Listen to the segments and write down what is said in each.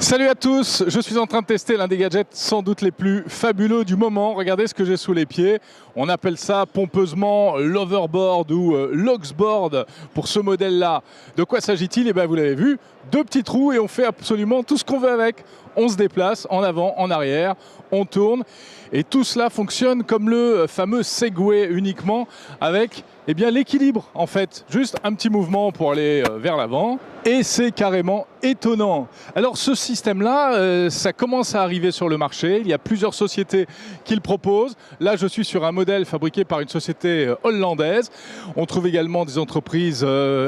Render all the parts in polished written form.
Salut à tous, je suis en train de tester l'un des gadgets sans doute les plus fabuleux du moment. Regardez ce que j'ai sous les pieds. On appelle ça pompeusement l'overboard ou l'oxboard pour ce modèle-là. De quoi s'agit-il? Eh bien, vous l'avez vu, deux petits trous et on fait absolument tout ce qu'on veut avec. On se déplace en avant, en arrière, on tourne et tout cela fonctionne comme le fameux Segway uniquement avec l'équilibre en fait. Juste un petit mouvement pour aller vers l'avant et c'est carrément étonnant. Alors ce système-là, ça commence à arriver sur le marché. Il y a plusieurs sociétés qui le proposent. Là, je suis sur un modèle fabriqué par une société hollandaise. On trouve également des entreprises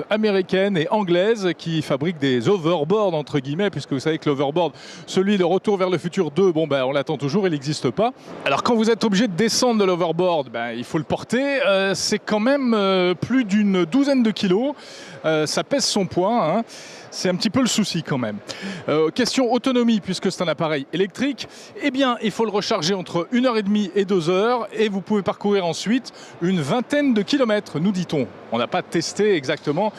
américaines et anglaises qui fabriquent des overboards entre guillemets, puisque vous savez que l'overboard, celui de Retour vers le futur 2, on l'attend toujours, il n'existe pas. Alors quand vous êtes obligé de descendre de l'overboard, il faut le porter. C'est quand même plus d'une douzaine de kilos. Ça pèse son poids, hein. C'est un petit peu le souci quand même. Question autonomie, puisque c'est un appareil électrique, il faut le recharger entre 1h30 et 2h et vous pouvez parcourir ensuite une vingtaine de kilomètres, nous dit-on. On n'a pas testé exactement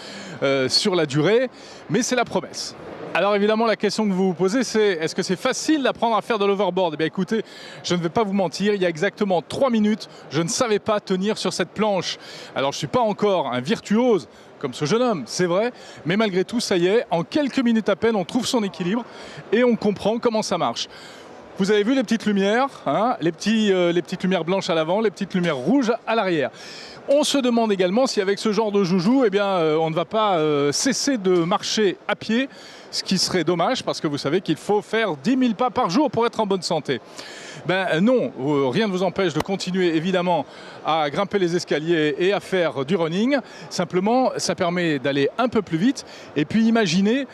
sur la durée, mais c'est la promesse. Alors évidemment, la question que vous vous posez, c'est est-ce que c'est facile d'apprendre à faire de l'overboard? Écoutez, je ne vais pas vous mentir, il y a exactement 3 minutes, je ne savais pas tenir sur cette planche. Alors je ne suis pas encore un virtuose comme ce jeune homme, c'est vrai, mais malgré tout, ça y est, en quelques minutes à peine, on trouve son équilibre et on comprend comment ça marche. Vous avez vu les petites lumières, hein, les petites lumières blanches à l'avant, les petites lumières rouges à l'arrière. On se demande également si avec ce genre de joujou, on ne va pas cesser de marcher à pied, ce qui serait dommage parce que vous savez qu'il faut faire 10 000 pas par jour pour être en bonne santé. Non, rien ne vous empêche de continuer évidemment à grimper les escaliers et à faire du running. Simplement, ça permet d'aller un peu plus vite. Et puis imaginez,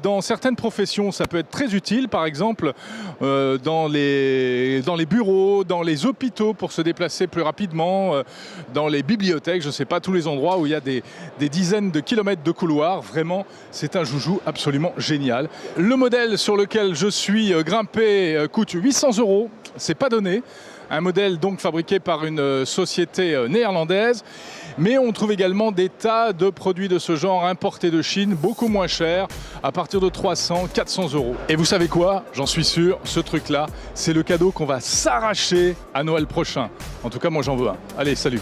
dans certaines professions, ça peut être très utile. Par exemple, dans les bureaux, dans les hôpitaux pour se déplacer plus rapidement, dans les bibliothèques, je ne sais pas, tous les endroits où il y a des dizaines de kilomètres de couloirs. Vraiment, c'est un joujou absolument génial. Le modèle sur lequel je suis grimpé coûte 800 €. C'est pas donné. Un modèle donc fabriqué par une société néerlandaise. Mais on trouve également des tas de produits de ce genre importés de Chine, beaucoup moins chers, à partir de 300, 400 €. Et vous savez quoi? J'en suis sûr, ce truc-là, c'est le cadeau qu'on va s'arracher à Noël prochain. En tout cas, moi j'en veux un. Allez, salut!